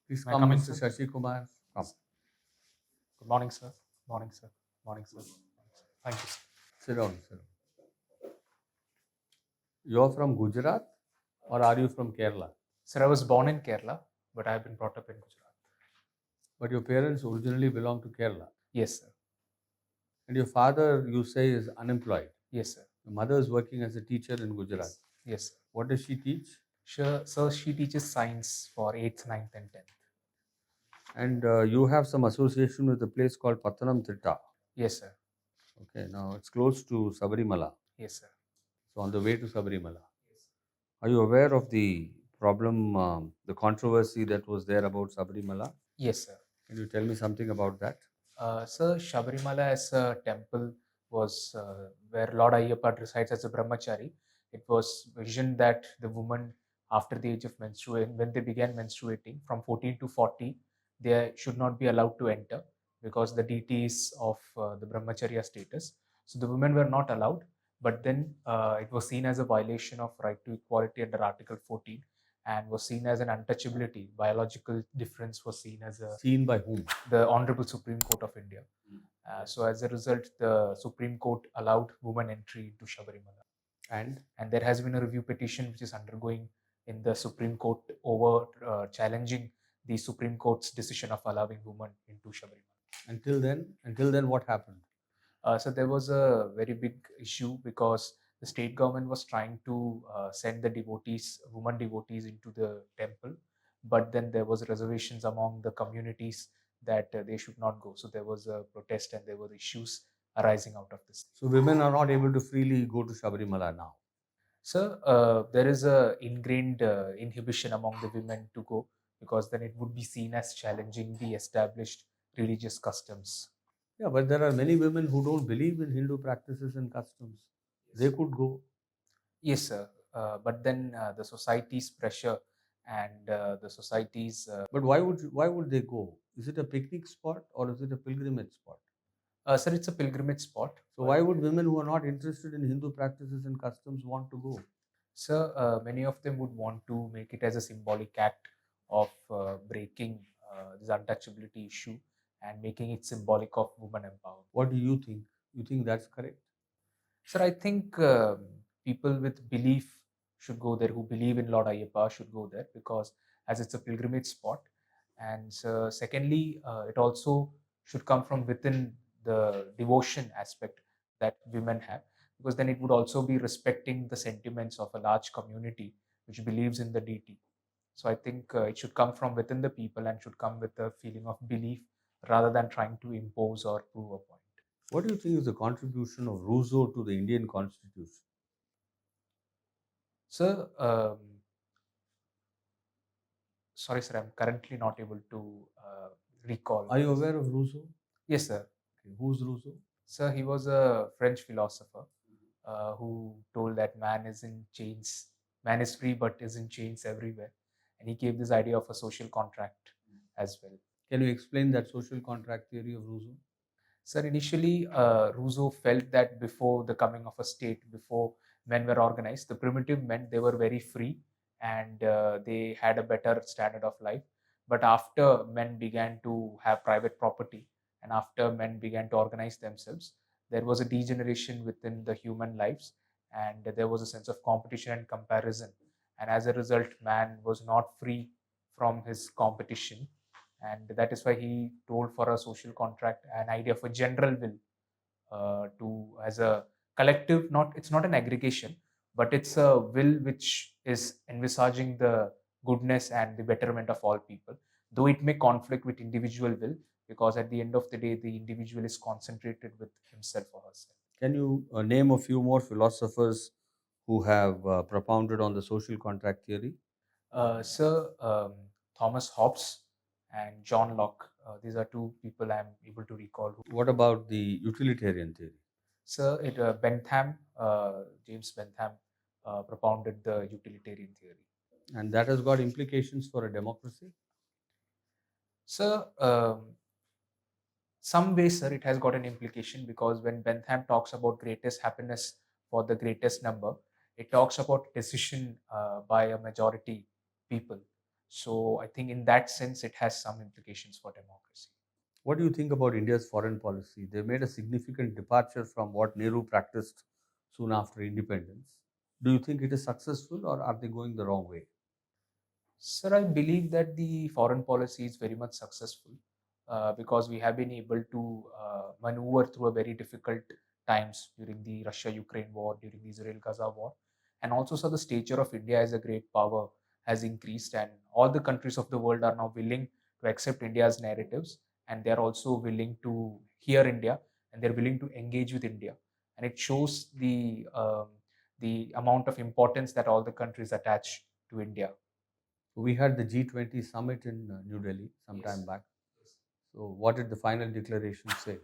Please May I come, come in, Mr. sir? Sasikumar. Come. Good morning, sir. Morning, sir. Morning, sir. Thank you, sir. Sit down, sir. You're from Gujarat or are you from Kerala? Sir, I was born in Kerala, but I've been brought up in Gujarat. But your parents originally belong to Kerala. Yes, sir. And your father, you say, is unemployed. Yes, sir. Your mother is working as a teacher in Gujarat. Yes, sir. What does she teach? Sure, sir, she teaches science for 8th, 9th, and 10th. And you have some association with a place called Pattanam Thitta. Yes, sir. Okay, now it's close to Sabarimala. Yes, sir. So on the way to Sabarimala. Are you aware of the problem, the controversy that was there about Sabarimala? Yes, sir. Can you tell me something about that? Sir, Sabarimala as a temple was where Lord Ayyappa resides as a brahmachari. It was visioned that the woman, after the age of menstruation, when they began menstruating from 14 to 40, they should not be allowed to enter because the deities of the brahmacharya status. So the women were not allowed, but then it was seen as a violation of right to equality under Article 14 and was seen as an untouchability. Biological difference was seen as a Seen by whom? the Honorable Supreme Court of India. So as a result, the Supreme Court allowed women entry into Sabarimala. And there has been a review petition which is undergoing in the Supreme Court over challenging the Supreme Court's decision of allowing women into Sabarimala. until then, what happened? So there was a very big issue because the state government was trying to send the devotees, women devotees, into the temple, but then there was reservations among the communities that they should not go. So there was a protest and there were issues arising out of this. So women are not able to freely go to Sabarimala now. So there is a ingrained inhibition among the women to go because then it would be seen as challenging the established religious customs. Yeah, but there are many women who don't believe in Hindu practices and customs. They could go. Yes, sir. But then the society's pressure and the society's. But why would they go? Is it a picnic spot or is it a pilgrimage spot? Sir, it's a pilgrimage spot. So why would women who are not interested in Hindu practices and customs want to go? Sir, many of them would want to make it as a symbolic act of breaking this untouchability issue and making it symbolic of women empowerment. What do you think? You think that's correct? Sir, I think people with belief should go there, who believe in Lord Ayyappa should go there because as it's a pilgrimage spot. And secondly, it also should come from within the devotion aspect that women have, because then it would also be respecting the sentiments of a large community which believes in the deity. So I think it should come from within the people and should come with a feeling of belief rather than trying to impose or prove a point. What do you think is the contribution of Rousseau to the Indian Constitution? So, sorry, sir, I'm currently not able to recall. Are you aware of Rousseau? Yes, sir. Okay. Who's Rousseau? Sir, he was a French philosopher who told that man is in chains, man is free but is in chains everywhere. And he gave this idea of a social contract as well. Can you explain that social contract theory of Rousseau? Sir, initially, Rousseau felt that before the coming of a state, before men were organized, the primitive men, they were very free and they had a better standard of life. But after men began to have private property and after men began to organize themselves, there was a degeneration within the human lives and there was a sense of competition and comparison. And as a result, man was not free from his competition, and that is why he told for a social contract, an idea of a general will to as a collective, not it's not an aggregation, but it's a will which is envisaging the goodness and the betterment of all people, though it may conflict with individual will, because at the end of the day the individual is concentrated with himself or herself. Can you name a few more philosophers who have propounded on the social contract theory? Sir, Thomas Hobbes and John Locke. These are two people I'm able to recall. What about the utilitarian theory? Sir, Bentham, James Bentham, propounded the utilitarian theory. And that has got implications for a democracy? So, some way, sir, it has got an implication because when Bentham talks about greatest happiness for the greatest number, it talks about decision by a majority people. So I think in that sense, it has some implications for democracy. What do you think about India's foreign policy? They made a significant departure from what Nehru practiced soon after independence. Do you think it is successful or are they going the wrong way? Sir, I believe that the foreign policy is very much successful because we have been able to maneuver through a very difficult times during the Russia-Ukraine war, during the Israel-Gaza war, and also so the stature of India as a great power has increased, and all the countries of the world are now willing to accept India's narratives, and they are also willing to hear India, and they're willing to engage with India, and it shows the amount of importance that all the countries attach to India. We had the G20 summit in New Delhi some time back. So, what did the final declaration say?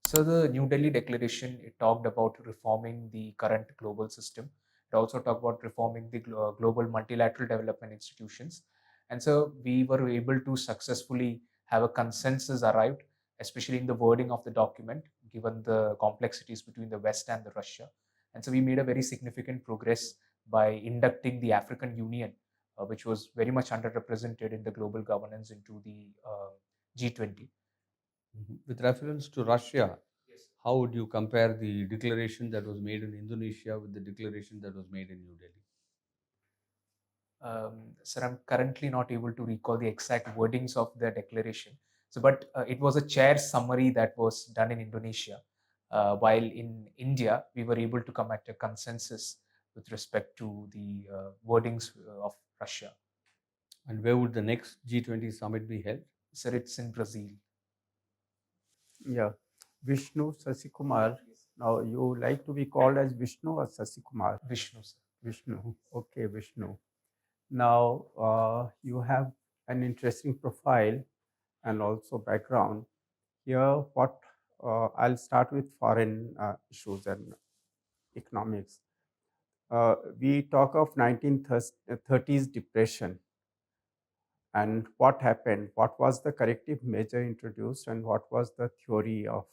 So the New Delhi Declaration, it talked about reforming the current global system. It also talked about reforming the global multilateral development institutions. And so we were able to successfully have a consensus arrived, especially in the wording of the document, given the complexities between the West and the Russia. And so we made a very significant progress by inducting the African Union, which was very much underrepresented in the global governance, into the G20. With reference to Russia, how would you compare the declaration that was made in Indonesia with the declaration that was made in New Delhi? Sir, I'm currently not able to recall the exact wordings of the declaration. So, but it was a chair summary that was done in Indonesia, while in India we were able to come at a consensus with respect to the wordings of Russia. And where would the next G20 summit be held? Sir, it's in Brazil. Yeah, Vishnu Sasikumar. Now you like to be called as Vishnu or Sasikumar? Vishnu, sir. Vishnu. Okay, Vishnu. Now you have an interesting profile and also background. Here, what I'll start with foreign issues and economics. We talk of 1930s depression. And what happened? What was the corrective measure introduced, and what was the theory of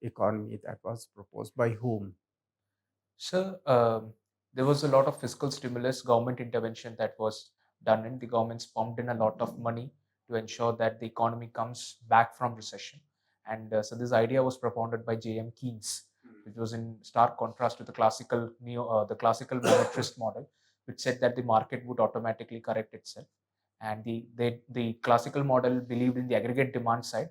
economy that was proposed by whom? So there was a lot of fiscal stimulus, government intervention that was done, and the governments pumped in a lot of money to ensure that the economy comes back from recession. And so this idea was propounded by J.M. Keynes, which was in stark contrast to the the classical monetarist model, which said that the market would automatically correct itself. And the classical model believed in the aggregate demand side,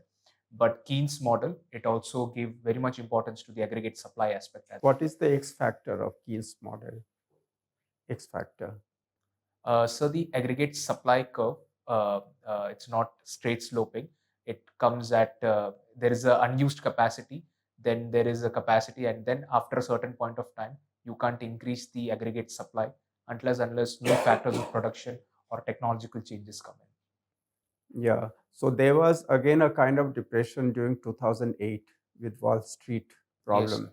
but Keynes' model, it also gave very much importance to the aggregate supply aspect. What is the X factor of Keynes' model? X factor. So the aggregate supply curve, it's not straight sloping. It comes at there is an unused capacity, then there is a capacity, and then after a certain point of time, you can't increase the aggregate supply unless new factors of production or technological changes come in. Yeah. So there was again a kind of depression during 2008 with Wall Street problem. Yes.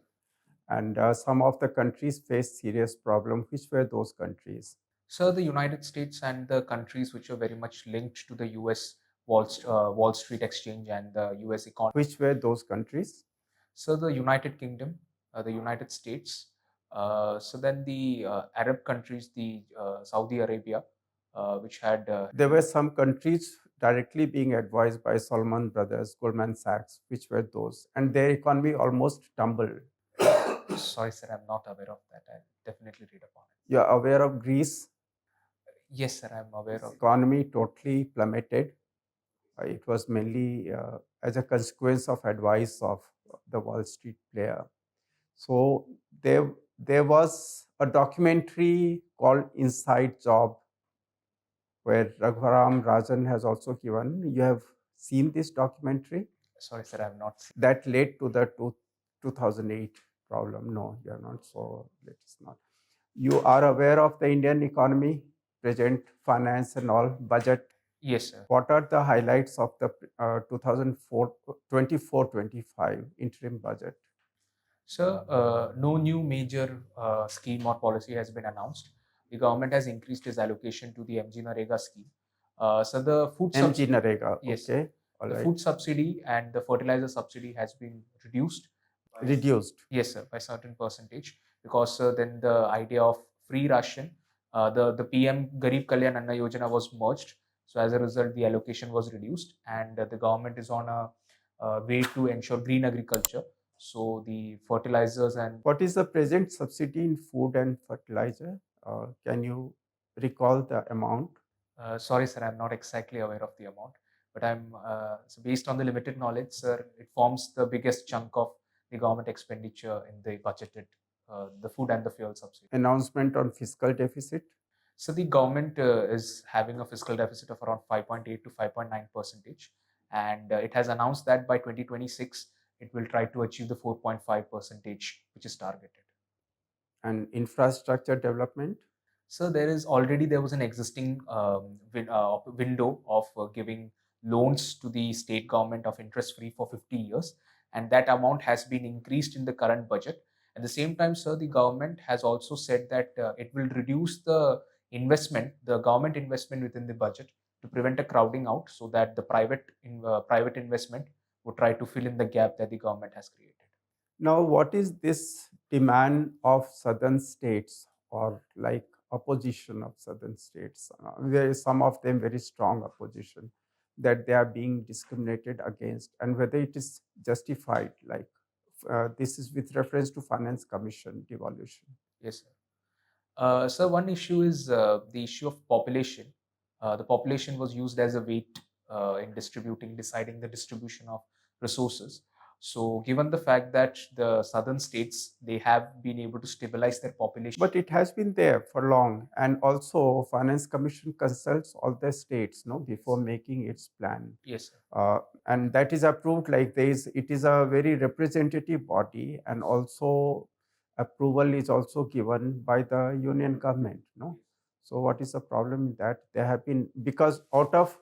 And some of the countries faced serious problem. Which were those countries? So the United States and the countries which are very much linked to the US Wall Street Exchange and the US economy. Which were those countries? So the United Kingdom, the United States, so then the Arab countries, the Saudi Arabia, which had... There were some countries directly being advised by Salman Brothers, Goldman Sachs. Which were those? And their economy almost tumbled. Sorry, sir, I'm not aware of that. I'll definitely read upon it. You're aware of Greece? Yes, sir, I'm aware of it. Economy totally plummeted. It was mainly as a consequence of advice of the Wall Street player. So there was a documentary called Inside Job, where Raghuram Rajan has also given. You have seen this documentary? Sorry, sir, I have not seen. That led to the 2008 problem. No, you are not. So it is not. You are aware of the Indian economy, present finance and all, budget? Yes, sir. What are the highlights of the 2024-25 interim budget? So no new major scheme or policy has been announced. The government has increased its allocation to the MG Narega scheme. So the food MG Narega, yes, okay. All the right. food subsidy and the fertilizer subsidy has been reduced. Reduced. Yes, sir, by certain percentage, because then the idea of free ration, the PM Garib Kalyan Anna Yojana was merged, So as a result, the allocation was reduced, and the government is on a way to ensure green agriculture. So the fertilizers and What is the present subsidy in food and fertilizer? Can you recall the amount? sorry, sir, I'm not exactly aware of the amount, but so based on the limited knowledge, sir, it forms the biggest chunk of the government expenditure in the budgeted, the food and the fuel subsidy. Announcement on fiscal deficit? So the government is having a fiscal deficit of around 5.8 to 5.9 percentage, and it has announced that by 2026 it will try to achieve the 4.5 percentage, which is targeted. And infrastructure development? So there was an existing window of giving loans to the state government of interest free for 50 years, and that amount has been increased in the current budget. At the same time, sir, the government has also said that it will reduce the government investment within the budget to prevent a crowding out, so that the private investment would try to fill in the gap that the government has created. Now, what is this demand of southern states, or like opposition of southern states? There is some of them very strong opposition that they are being discriminated against, and whether it is justified. Like this is with reference to Finance Commission devolution. Yes, sir. So one issue is the issue of population. The population was used as a weight in deciding the distribution of resources. So given the fact that the southern states, they have been able to stabilize their population. But it has been there for long, and also Finance Commission consults all the states, no, before making its plan. Yes, sir. And that is approved like it is a very representative body, and also approval is also given by the union government, no. So what is the problem in that? They have been, because out of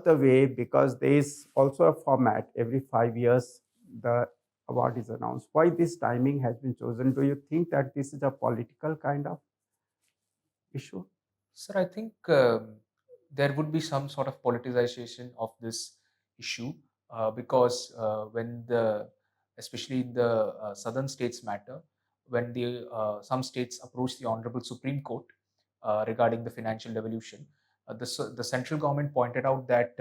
the way, because there is also a format every 5 years the award is announced. Why this timing has been chosen? Do you think that this is a political kind of issue? Sir, I think there would be some sort of politicization of this issue because especially in the southern states matter, when some states approach the Honorable Supreme Court regarding the financial devolution, the central government pointed out that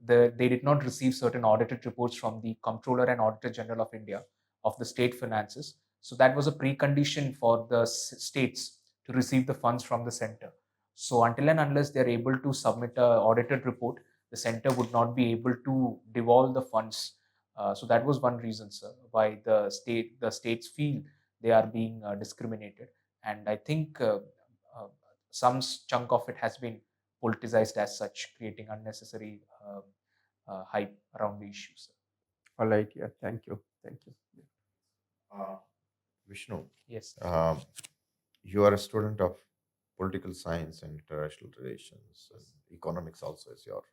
they did not receive certain audited reports from the Comptroller and Auditor General of India of the state finances. So that was a precondition for the states to receive the funds from the center. So until and unless they are able to submit an audited report, the center would not be able to devolve the funds. So that was one reason, sir, why the states feel they are being discriminated. And I think some chunk of it has been politicized as such, creating unnecessary hype around the issues. All right, yeah, thank you. Vishnu, Yes. you are a student of political science and international relations, and economics also is your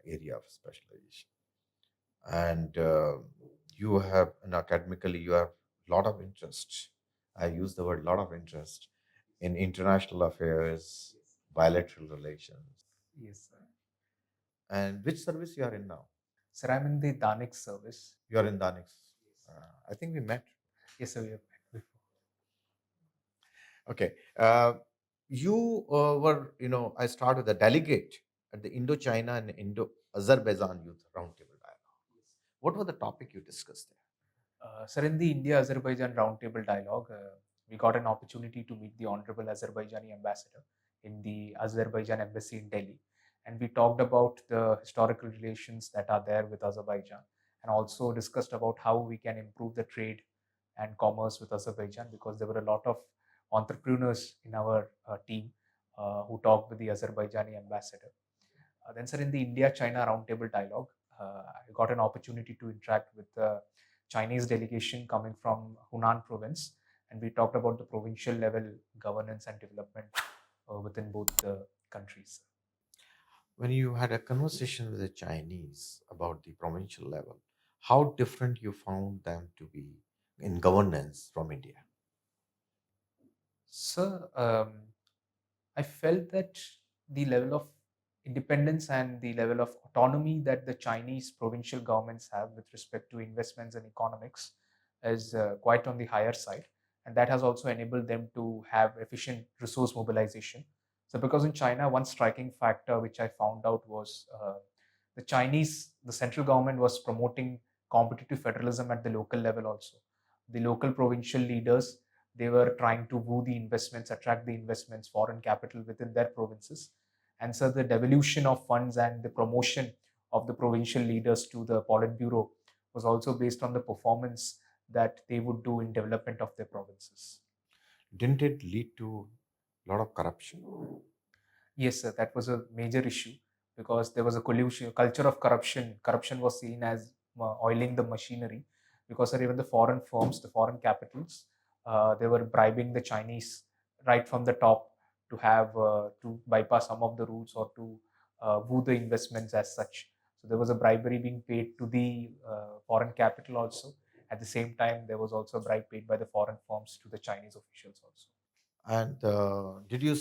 area of specialization. And you have, and academically, you have a lot of interest. I use the word lot of interest in international affairs, bilateral relations. Yes, sir. And which service you are in now? Sir, I'm in the Danik service. You are in Danix. I think we met. Yes, sir, we have met before. Okay. You were, I started the delegate at the Indo-China and Indo-Azerbaijan Youth Roundtable Dialogue. What was the topic you discussed there? Sir, in the India-Azerbaijan Roundtable Dialogue, we got an opportunity to meet the Honorable Azerbaijani Ambassador in the Azerbaijan Embassy in Delhi. And we talked about the historical relations that are there with Azerbaijan, and also discussed about how we can improve the trade and commerce with Azerbaijan, because there were a lot of entrepreneurs in our team who talked with the Azerbaijani ambassador. Then, sir, in the India-China Roundtable Dialogue, I got an opportunity to interact with the Chinese delegation coming from Hunan province, and we talked about the provincial level governance and development within both the countries. When you had a conversation with the Chinese about the provincial level, how different you found them to be in governance from India? Sir, I felt that the level of independence and the level of autonomy that the Chinese provincial governments have with respect to investments and economics is quite on the higher side. And that has also enabled them to have efficient resource mobilization. So because in China, one striking factor which I found out was the central government was promoting competitive federalism at the local level also. The local provincial leaders, they were trying to woo the investments, attract the investments, foreign capital within their provinces. And so the devolution of funds and the promotion of the provincial leaders to the Politburo was also based on the performance that they would do in development of their provinces. Didn't it lead to a lot of corruption? Yes, sir, that was a major issue because there was a collusion, culture of corruption. Corruption was seen as oiling the machinery because sir, even the foreign firms, the foreign capitals, they were bribing the Chinese right from the top to have to bypass some of the rules or to woo the investments as such. So there was a bribery being paid to the foreign capital also. At the same time, there was also a bribe paid by the foreign firms to the Chinese officials also. And did you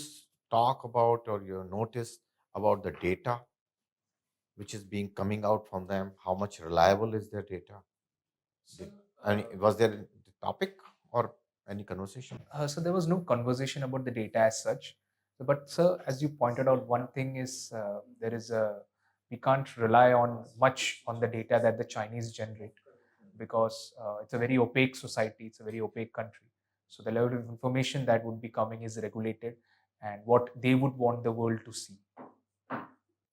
talk about or you notice about the data which is being coming out from them? How much reliable is their data? Was there a topic or any conversation? So there was no conversation about the data as such. But sir, as you pointed out, one thing is we can't rely on much on the data that the Chinese generate because it's a very opaque society, it's a very opaque country. So the level of information that would be coming is regulated and what they would want the world to see.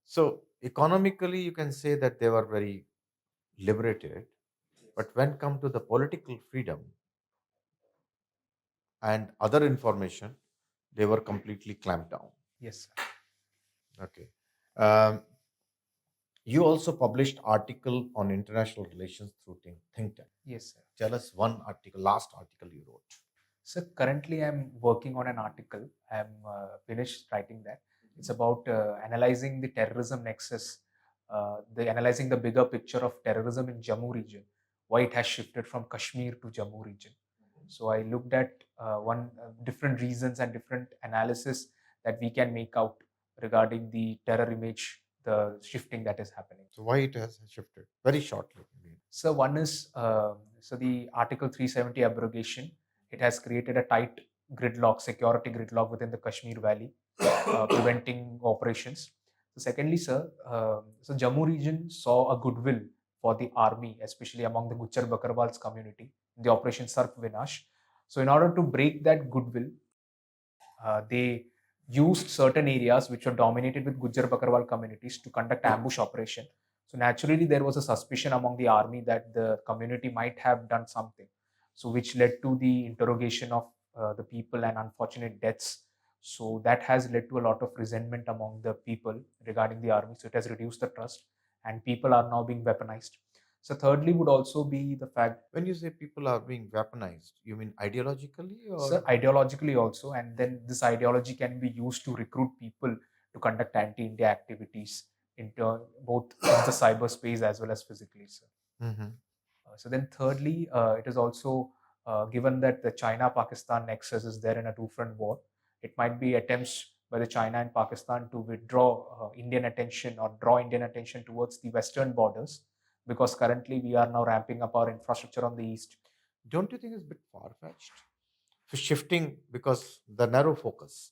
So economically, you can say that they were very liberated, but when come to the political freedom and other information, they were completely clamped down. Yes, sir. Okay. Um, you also published article on international relations through think tank. Yes, sir. Tell us one article, last article you wrote. So currently, I'm working on an article. I'm finished writing that. It's about analyzing the terrorism nexus, analyzing the bigger picture of terrorism in Jammu region, why it has shifted from Kashmir to Jammu region. So I looked at different reasons and different analysis that we can make out regarding the terror image, the shifting that is happening. So why it has shifted? Very shortly. So one is the Article 370 abrogation. It has created a tight gridlock, security gridlock within the Kashmir Valley, preventing operations. So secondly, sir, so Jammu region saw a goodwill for the army, especially among the Gujar Bakarwal's community, in the Operation Sarp Vinash. So in order to break that goodwill, they used certain areas which were dominated with Gujar Bakarwal communities to conduct ambush operation. So naturally, there was a suspicion among the army that the community might have done something. So which led to the interrogation of the people and unfortunate deaths. So that has led to a lot of resentment among the people regarding the army. So it has reduced the trust, and people are now being weaponized. So thirdly would also be the fact. When you say people are being weaponized, you mean ideologically or? So ideologically also, and then this ideology can be used to recruit people to conduct anti-India activities both in the cyberspace as well as physically. So, Mhm. so then thirdly, it is also given that the China-Pakistan nexus is there in a two-front war, it might be attempts by the China and Pakistan to withdraw Indian attention or draw Indian attention towards the western borders, because currently we are now ramping up our infrastructure on the east. Don't you think it's a bit far fetched? So shifting, because the narrow focus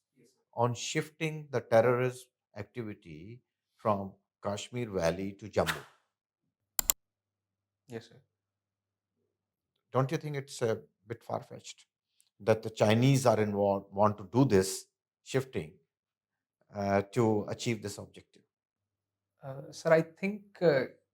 on shifting the terrorist activity from Kashmir Valley to Jammu. Yes, sir. Don't you think it's a bit far fetched that the Chinese are involved, want to do this shifting to achieve this objective? Sir, I think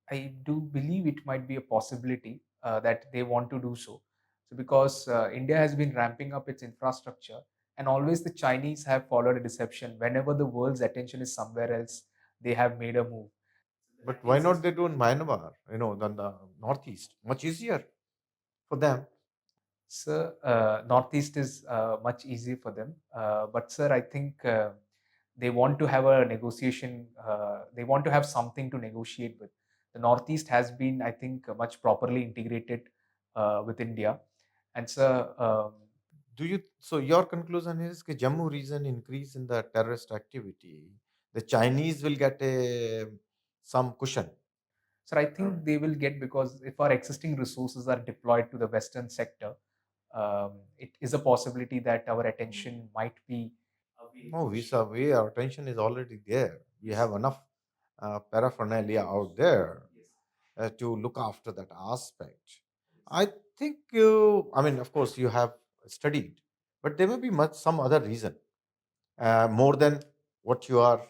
I do believe it might be a possibility that they want to do so. So, because India has been ramping up its infrastructure, and always the Chinese have followed a deception. Whenever the world's attention is somewhere else, they have made a move. But why not they do in Myanmar, than the northeast? Much easier for them. Sir, Northeast is much easier for them. But, sir, I think they want to have a negotiation, they want to have something to negotiate with. The Northeast has been, I think, much properly integrated with India. And, sir, So your conclusion is that Jammu region increase in the terrorist activity, the Chinese will get some cushion. sir, I think they will get, because if our existing resources are deployed to the Western sector, it is a possibility that our attention might be No, our attention is already there. We have enough paraphernalia out there to look after that aspect. I think I mean, of course, you have studied, but there may be some other reason more than what you are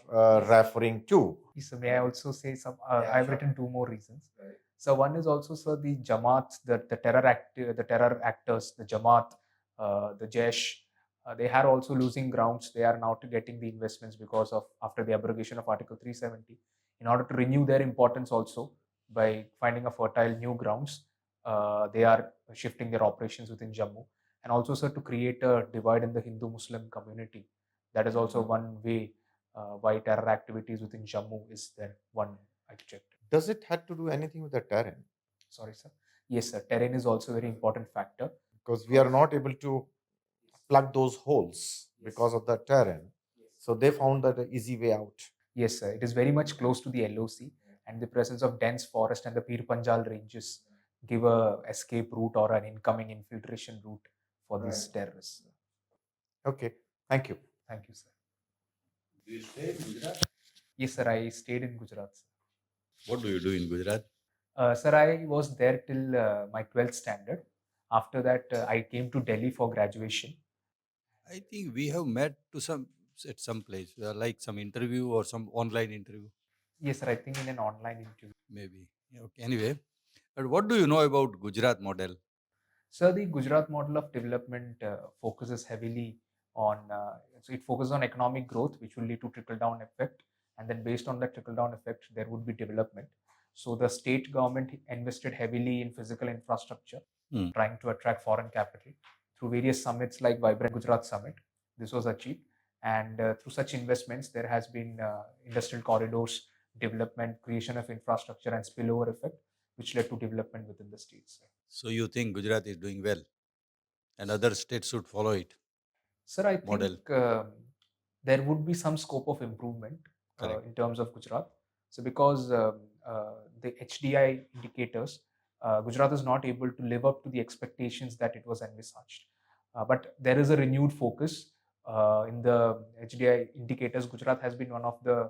referring to. So may I also say some? I've written two more reasons. So one is also, sir, the Jamaat, the terror actors, the Jamaat, the Jaish. They are also losing grounds. They are now getting the investments because of after the abrogation of Article 370. In order to renew their importance, also by finding a fertile new grounds, they are shifting their operations within Jammu, and also, sir, to create a divide in the Hindu-Muslim community. That is also one way why terror activities within Jammu is there. One I checked. Does it have to do anything with the terrain? Sorry, sir. Yes, sir. Terrain is also a very important factor. Because we are not able to plug those holes because of the terrain. So they found that an easy way out. Yes, sir. It is very much close to the LOC, and the presence of dense forest and the Pir Panjal ranges give a escape route or an incoming infiltration route for these terrorists. Okay, thank you. Thank you, sir. Do you stay in Gujarat? Yes, sir. I stayed in Gujarat, sir. What do you do in Gujarat? Sir, I was there till my 12th standard. After that, I came to Delhi for graduation. I think we have met to at some place, like some interview or some online interview, Yes, sir. I think in an online interview. maybe. Yeah, okay. Anyway, but what do you know about Gujarat model? So the Gujarat model of development focuses heavily on, so it focuses on economic growth, which will lead to trickle down effect. And then based on that trickle down effect, there would be development. So the state government invested heavily in physical infrastructure, trying to attract foreign capital through various summits like Vibrant Gujarat Summit. This was achieved. And through such investments, there has been industrial corridors, development, creation of infrastructure, and spillover effect, which led to development within the states. So you think Gujarat is doing well, and other states should follow it? Sir, I Model. think there would be some scope of improvement Correct. in terms of Gujarat. So, because the HDI indicators, Gujarat is not able to live up to the expectations that it was envisaged. But there is a renewed focus in the HDI indicators. Gujarat has been one of the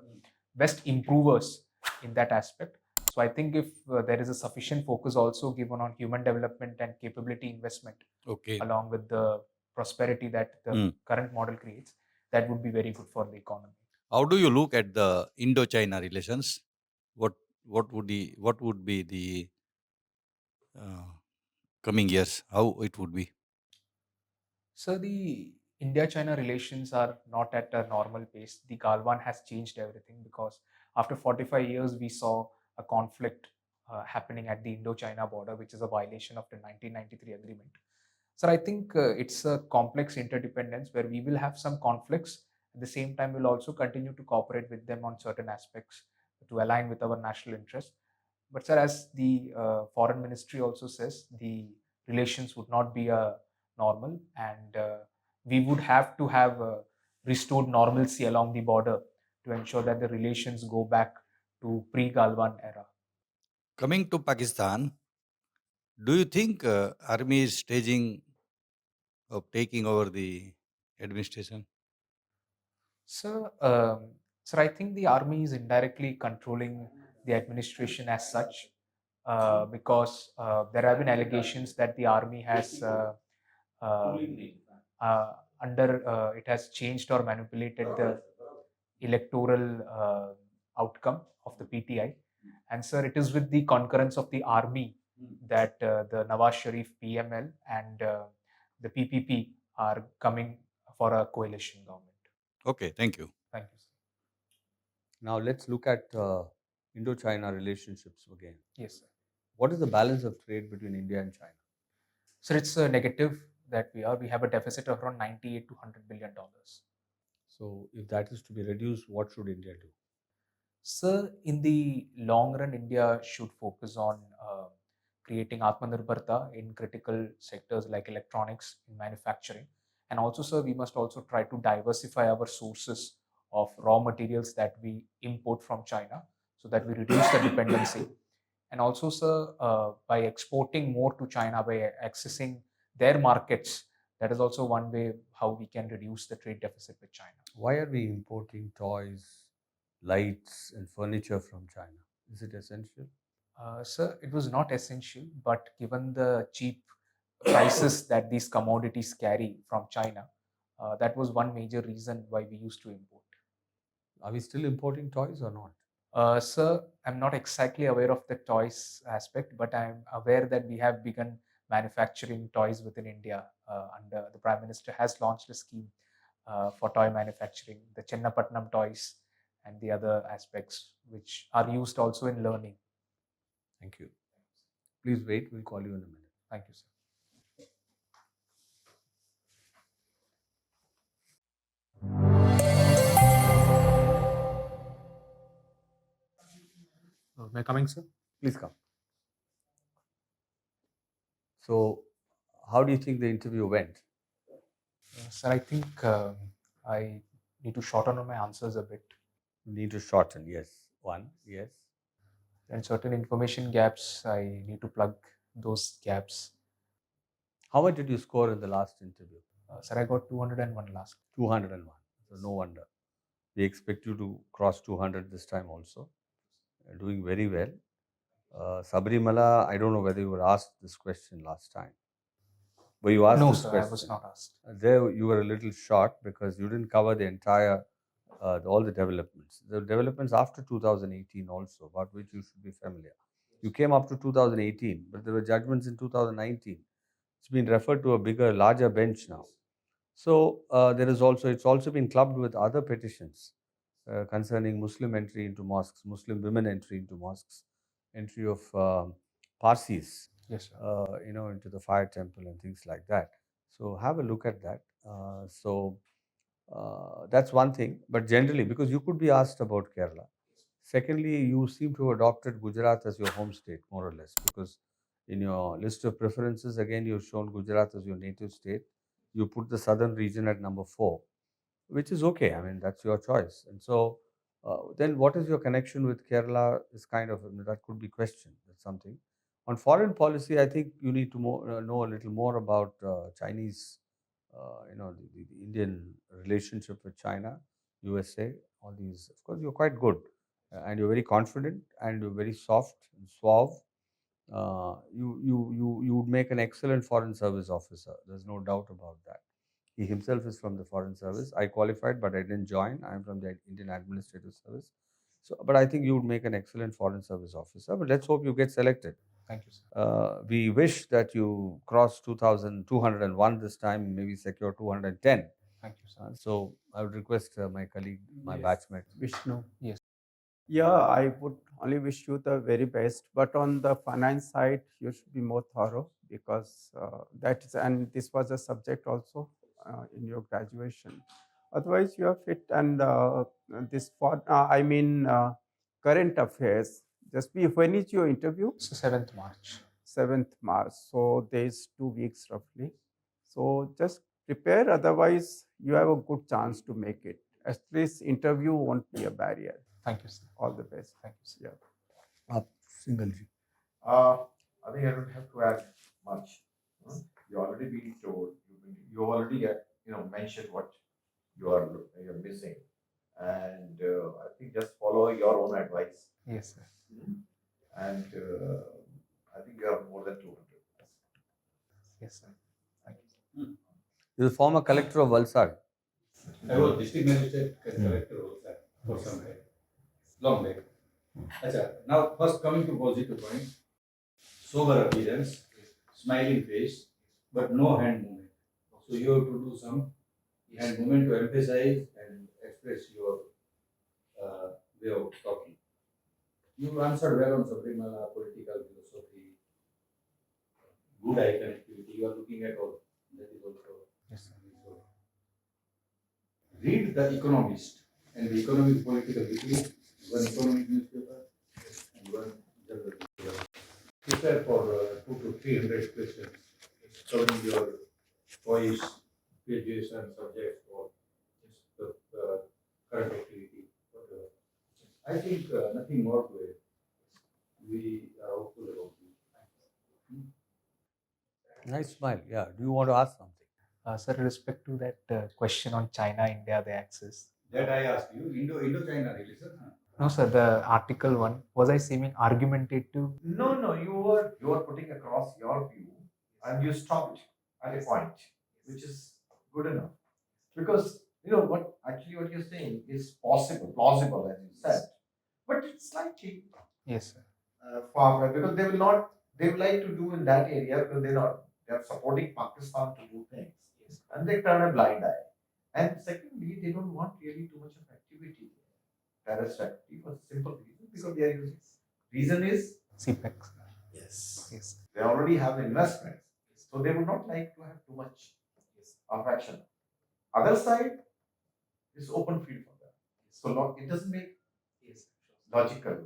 best improvers in that aspect. So, I think if there is a sufficient focus also given on human development and capability investment, Okay. along with the prosperity that the current model creates, that would be very good for the economy. How do you look at the Indo-China relations? What would be the coming years? How it would be? So the India-China relations are not at a normal pace. The Galwan has changed everything because after 45 years, we saw a conflict happening at the Indo-China border, which is a violation of the 1993 agreement. So I think it's a complex interdependence where we will have some conflicts. At the same time, we'll also continue to cooperate with them on certain aspects to align with our national interests. But sir, as the foreign ministry also says, the relations would not be normal, and we would have to have restored normalcy along the border to ensure that the relations go back to pre-Galwan era. Coming to Pakistan, do you think army is staging of taking over the administration? So, sir, I think the army is indirectly controlling the administration as such, because there have been allegations that the army has uh, it has changed or manipulated the electoral outcome of the PTI. And sir, it is with the concurrence of the army that the Nawaz Sharif PML and the PPP are coming for a coalition government. Okay, thank you. Thank you, sir. Now let's look at Indo-China relationships again. Yes, sir. What is the balance of trade between India and China? So it's a negative that we have a deficit of around 98 to $100 billion. So if that is to be reduced, what should India do? So in the long run, India should focus on creating Atmanirbharta in critical sectors like electronics, in manufacturing. And also, sir, we must also try to diversify our sources of raw materials that we import from China so that we reduce the dependency. And also, sir, by exporting more to China, by accessing their markets, that is also one way how we can reduce the trade deficit with China. Why are we importing toys, lights, and furniture from China? Is it essential? Sir, it was not essential, but given the cheap prices that these commodities carry from China, that was one major reason why we used to import. Are we still importing toys or not? Sir, I'm not exactly aware of the toys aspect, but I'm aware that we have begun manufacturing toys within India. Under the Prime Minister has launched a scheme for toy manufacturing, the Chennapatnam toys, and the other aspects which are used also in learning. Thank you. Please wait, we'll call you in a minute. Thank you, sir. May I coming, sir? Please come. So, how do you think the interview went? Sir, I think I need to shorten on my answers a bit. You need to shorten, yes. One, yes. And certain information gaps, I need to plug those gaps. How much did you score in the last interview? Sir, I got 201 last. 201. So, no wonder. We expect you to cross 200 this time also. You're doing very well. Sabarimala, I don't know whether you were asked this question last time. Were you asked No, this sir, question? I was not asked. There you were a little short because you didn't cover the entire, all the developments. The developments after 2018 also, about which you should be familiar. You came up to 2018, but there were judgments in 2019. It's been referred to a bigger, larger bench now. So it's also been clubbed with other petitions concerning Muslim entry into mosques, Muslim women entry into mosques, entry of Parsis, Yes, sir. into the fire temple and things like that. So have a look at that. That's one thing. But generally, because you could be asked about Kerala. Secondly, you seem to have adopted Gujarat as your home state, more or less, because in your list of preferences, again, you've shown Gujarat as your native state. You put the southern region at number 4, which is okay. I mean, that's your choice. And so, then what is your connection with Kerala is kind of, that could be questioned. That's something. On foreign policy, I think you need to know a little more about Chinese, the Indian relationship with China, USA, all these. Of course, you're quite good and you're very confident and you're very soft and suave. You would make an excellent foreign service officer. There's no doubt about that. He himself is from the foreign service. I qualified, but I didn't join. I'm from the Indian Administrative Service. So, but I think you would make an excellent foreign service officer. But let's hope you get selected. Thank you, sir. We wish that you cross 2,201 this time, maybe secure 210. Thank you, sir. So I would request my colleague, my batchmate. Vishnu. Yes. Yeah, I would only wish you the very best. But on the finance side, you should be more thorough because and this was a subject also in your graduation. Otherwise, you are fit. And current affairs. When is your interview? It's 7th March. 7th March. So there's 2 weeks roughly. So just prepare. Otherwise, you have a good chance to make it. At least interview won't be a barrier. Thank you, sir. All the best. Thank you, sir. Yeah. Single G. I think I don't have to add much. You already been told. You already mentioned what you're missing, and I think just follow your own advice. Yes, sir. And I think you have more than 200. Yes, sir. Thank you, sir. You're the former collector of Valsad. I was district magistrate collector also for some time, long back. Now first coming to positive point, sober appearance, smiling face, but no hand movement. So you have to do some hand movement to emphasize and express your way of talking. You answered well on Sabarimala, political philosophy, good eye connectivity. You are looking at all. That is also. Yes, sir. Read The Economist and the Economic Political Weekly, one economic newspaper and one general newspaper. Prepare for 200 to 300 questions covering your choice, graduation, subject, or the current activity, whatever. I think nothing more to it. We are hopeful about it. Nice smile. Yeah. Do you want to ask something? Sir, with respect to that question on China, India, the axis. That I asked you, Indo-China relation. No, sir, the article one, was I seeming argumentative? No, you were putting across your view, and you stopped at a point, which is good enough. Because what you're saying is possible, plausible, as you said, but it's slightly Yes, sir. far because they would like to do in that area because they're supporting Pakistan to do things, and they turn a blind eye. And secondly, they don't want really too much of activity, terrorist activity, for simple reason because they are using. Reason is CPEC. yes, Yes. they already have investments, so they would not like to have too much of action. Other side is open field for them, so it doesn't make logical.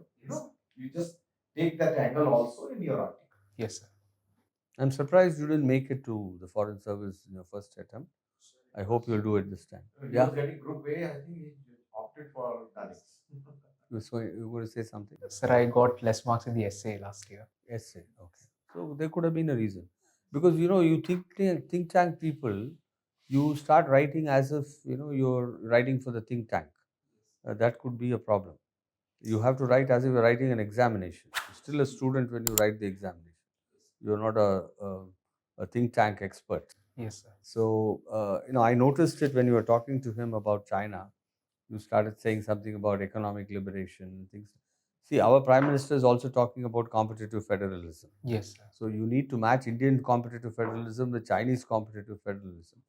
You just take that angle also in your article. Yes, sir. I'm surprised you didn't make it to the Foreign Service in your first attempt. I hope you'll do it this time. He Yeah. was getting group A. I think he opted for Danix. You were going to say something? Sir, I got less marks in the essay last year. Essay. Okay. So there could have been a reason. Because, you think tank people, you start writing as if, you're writing for the think tank. That could be a problem. You have to write as if you're writing an examination. You're still a student when you write the examination. You're not a think tank expert. Yes, sir. So, I noticed it when you were talking to him about China. You started saying something about economic liberation and things. See, our Prime Minister is also talking about competitive federalism. Yes, sir. So, you need to match Indian competitive federalism with Chinese competitive federalism.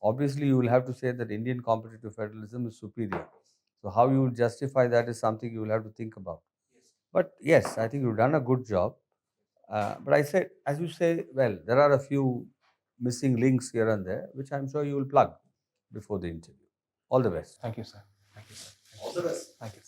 Obviously, you will have to say that Indian competitive federalism is superior. So, how you will justify that is something you will have to think about. But yes, I think you've done a good job. But I said, as you say, well, there are a few missing links here and there, which I'm sure you will plug before the interview. All the best. Thank you, sir. Thank you, sir. All the best. Thank you.